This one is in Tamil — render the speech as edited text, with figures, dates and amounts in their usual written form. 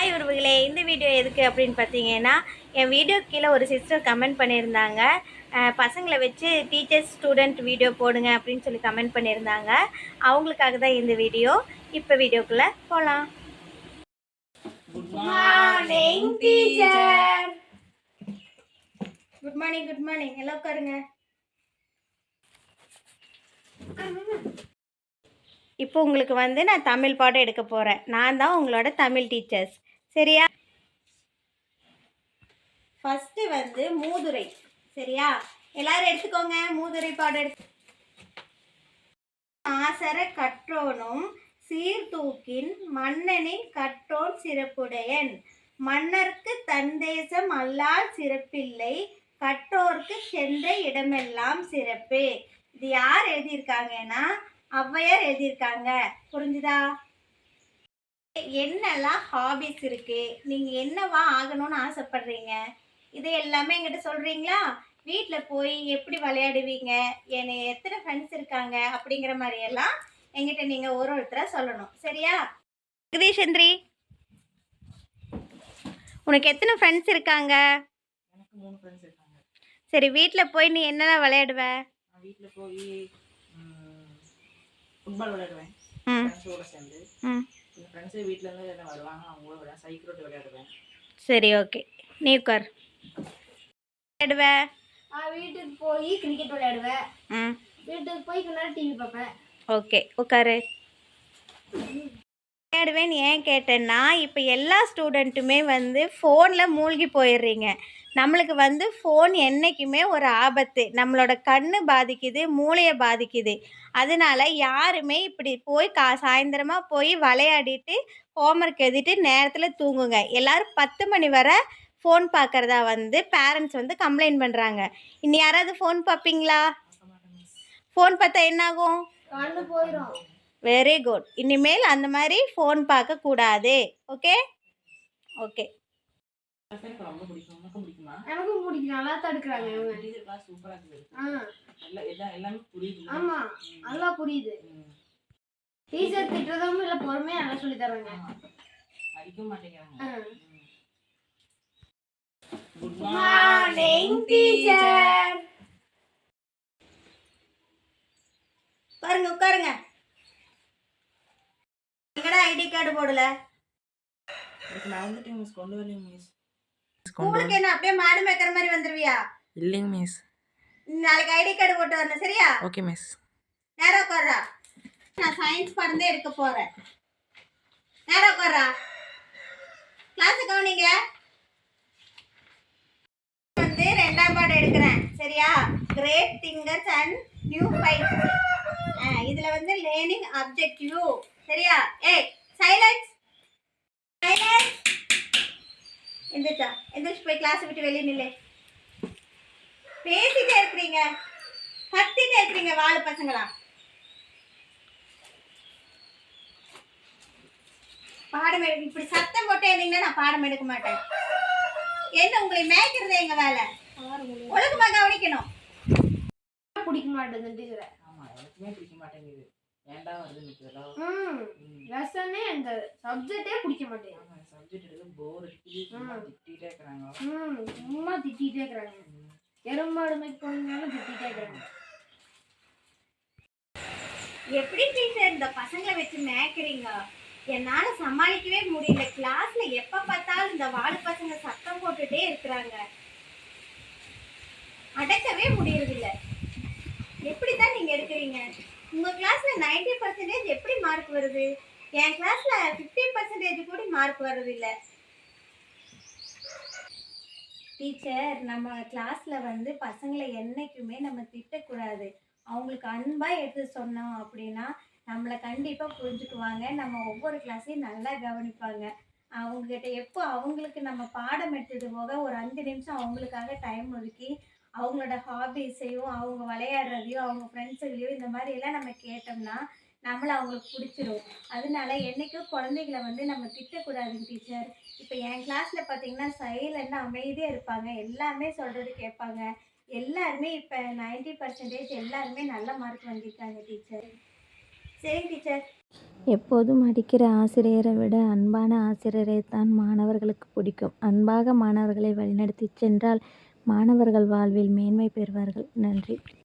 ஹாய் உறவுகளே, இந்த வீடியோ எதுக்கு அப்படின்னு பார்த்தீங்கன்னா, என் வீடியோ கீழே ஒரு சிஸ்டர் கமெண்ட் பண்ணியிருந்தாங்க. பசங்களை வச்சு டீச்சர்ஸ் ஸ்டூடெண்ட் வீடியோ போடுங்க அப்படின்னு சொல்லி கமெண்ட் பண்ணியிருந்தாங்க. அவங்களுக்காக தான் இந்த வீடியோ. இப்போ வீடியோக்குள்ளே போகலாம். Good morning teacher. Good morning, good morning. எல்லாம் உட்காருங்க. இப்போ உங்களுக்கு நான் தமிழ் பாடம் எடுக்க போகிறேன். நான் தான் உங்களோட தமிழ் டீச்சர்ஸ், சரியா? ஃபஸ்ட்டு மூதுரை, சரியா? எல்லாரும் எடுத்துக்கோங்க. மூதுரை பாடம் எடுத்து. ஆசர கற்றோனும் சீர்தூக்கின் மன்னனின் கற்றோன் சிறப்புடையன். மன்னர்க்கு தந்தேசம் அல்லால் சிறப்பில்லை, கற்றோர்க்கு சென்ற இடமெல்லாம் சிறப்பு. இது யார் எழுதியிருக்காங்கன்னா ஔவையார் எழுதியிருக்காங்க. புரிஞ்சுதா? என்னெல்லாம் ஹாபிஸ் இருக்கு, நீங்க என்னவா ஆகணும்னு ஆசைப்படுறீங்க, இது எல்லாமே என்கிட்ட சொல்றீங்களா? வீட்டில் போய் எப்படி விளையாடுவீங்க, என்னை எத்தனை ஃப்ரெண்ட்ஸ் இருக்காங்க அப்படிங்கிற மாதிரி எல்லாம் என்கிட்ட நீங்க ஒருத்தரை சொல்லணும், சரியா? ஜெகதீஷந்திரி, உனக்கு எத்தனை ஃப்ரெண்ட்ஸ் இருக்காங்க? எனக்கு 3 ஃப்ரெண்ட்ஸ் இருக்காங்க. சரி, வீட்டில் போய் நீ என்னெல்லாம் விளையாடுவ? வீட்டில் போய் ஃபுட்பால் விளையாடுவேன் ஃப்ரெண்ட்ஸோட சேர்ந்து. என் ஃப்ரெண்ட்ஸு வீட்டிலேருந்து என்ன வருவாங்க, அவங்க கூட விளையாட சைக்கிள் ஓட்டி விளையாடுவேன். சரி, ஓகே. நீ உட்கார். விளையாடுவேன். வீட்டுக்கு போய் கிரிக்கெட் விளையாடுவேன். வீட்டுக்கு போய் கொஞ்ச நேரம் டிவி பார்ப்பேன். ஓகே, உட்காரு. விளையாடுவேன்னு ஏன் கேட்டேன்னா, இப்போ எல்லா ஸ்டூடெண்ட்டுமே ஃபோனில் மூழ்கி போயிடுறீங்க. நம்மளுக்கு ஃபோன் என்றைக்குமே ஒரு ஆபத்து. நம்மளோட கண்ணு பாதிக்குது, மூளையை பாதிக்குது. அதனால யாருமே இப்படி போய் சாயந்தரமாக போய் விளையாடிட்டு ஹோம்ஒர்க் எழுதிட்டு நேரத்தில் தூங்குங்க. எல்லோரும் 10 மணி வரை ஃபோன் பார்க்குறதா பேரண்ட்ஸ் கம்ப்ளைண்ட் பண்ணுறாங்க. இன்னி யாராவது ஃபோன் பார்ப்பீங்களா? ஃபோன் பார்த்தா என்னாகும்? கண்ணு போயிடும். Very good. இனிமேல் அந்த மாதிரி ஃபோன் பார்க்கக்கூடாது. Okay okay. எனக்கு ரொம்ப பிடிக்கும். உனக்கும் பிடிக்குமா? எனக்கும் பிடிக்கும். நல்லா தான் எடுக்கிறாங்க இவங்க. டீச்சர் கிளாஸ் சூப்பரா இருக்கு. எல்லாமே புரியுது. ஆமா, நல்லா புரியுது. டீச்சர் திட்டுறதும் இல்ல, பொறுமையா நல்லா சொல்லி தராங்க. அடிக்க மாட்டேங்கிறாங்க. Good morning teacher. உட்காருங்க உட்காருங்க. எங்கடா ஐடி கார்டு போடல? நான் வந்துட்டேன் மிஸ். கொண்டு வரலைங்க மிஸ். ஸ்கூலுக்கு என்ன அப்படியே மாடு மேய்க்கிற மாதிரி வந்துருவியா? இல்லைங்க மிஸ். நாளைக்கு ஐடி கார்டு போட்டு வரணும், சரியா? Okay miss. நேரம் உட்கார்றா. நான் சயின்ஸ் பாடம் தான் எடுக்க போறேன். நேரம் உட்கார்றா. கிளாஸ் கவனிங்க. 2ஆம் பாடம் எடுக்கிறேன், சரியா? Great thinkers and new fights. இதுல லேர்னிங் ஆப்ஜெக்டிவ், சரியா? ஏய், சைலன்ஸ் சைலன்ஸ். எந்திரிச்சு போய் கிளாஸ் விட்டு வெளியே நில்லு. பேசிட்டே இருக்கிறீங்க, கத்திட்டே இருக்கிறீங்க வாழ பசங்களா. பாடம் எடுக்க இப்படி சத்தம் போட்டே இருந்தீங்கன்னா நான் பாடம் எடுக்க மாட்டேன். என்ன உங்களை மேய்க்கிறதே எங்க வேலை. ஒழுக்கமா கவனிக்கணும். பிடிக்க மாட்டேங்குது டீச்சர். ஆமா, எனக்குமே பிடிக்க மாட்டேங்குது. ஏன்டா வருது நிக்கிறதா? லெசனே அந்த சப்ஜெக்ட்டே பிடிக்க மாட்டேங்குது. ஆமா, சப்ஜெக்ட் எடுக்க போர் அடிக்குது. திட்டிட்டே இருக்காங்க. சும்மா திட்டிட்டே இருக்காங்க. எறும்பாடு மேய்க்க போனாலும் திட்டிட்டே இருக்காங்க. எப்படி டீச்சர் இந்த பசங்களை வச்சு மேய்க்கிறீங்க? என்னால சமாளிக்கவே முடியல. கிளாஸ்ல எப்ப பார்த்தாலும் இந்த வாழ பசங்க சத்தம் போட்டுட்டே இருக்கிறாங்க. அடக்கவே முடியறதில்ல. எப்படிதான் நீங்க எடுக்கிறீங்க? உங்க கிளாஸ்ல 90% எப்படி மார்க் வருது? என் கிளாஸ்ல 15% கூட மார்க் வர்றதில்ல. டீச்சர், நம்ம கிளாஸ்ல பசங்களை என்னைக்குமே நம்ம திட்டக்கூடாது. அவங்களுக்கு அன்பா எடுத்து சொன்னோம் அப்படின்னா நம்மளை கண்டிப்பா புரிஞ்சுக்குவாங்க. நம்ம ஒவ்வொரு கிளாஸையும் நல்லா கவனிப்பாங்க. அவங்ககிட்ட எப்போ அவங்களுக்கு நம்ம பாடம் எடுத்தது போக ஒரு 5 நிமிஷம் அவங்களுக்காக டைம் ஒதுக்கி அவங்களோட ஹாபிஸையும் அவங்க விளையாடுறதையும் அவங்க ஃப்ரெண்ட்ஸுகளையும் இந்த மாதிரி எல்லாம் நம்ம கேட்டோம்னா நம்மளை அவங்களுக்கு பிடிச்சிரும். அதனால என்றைக்கும் குழந்தைகளை நம்ம திட்டக்கூடாதுங்க டீச்சர். இப்போ என் கிளாஸில் பார்த்தீங்கன்னா சைலண்டாக அமைதியாக இருப்பாங்க. எல்லாமே சொல்கிறது கேட்பாங்க. எல்லாருமே இப்போ 90% எல்லாருமே நல்ல மார்க் வாங்கியிருக்காங்க டீச்சர். சரிங்க டீச்சர். எப்போதும் அடிக்கிற ஆசிரியரை விட அன்பான ஆசிரியரை தான் மாணவர்களுக்கு பிடிக்கும். அன்பாக மாணவர்களை வழிநடத்தி சென்றால் மாணவர்கள் வாழ்வில் மேன்மை பெறுவார்கள். நன்றி.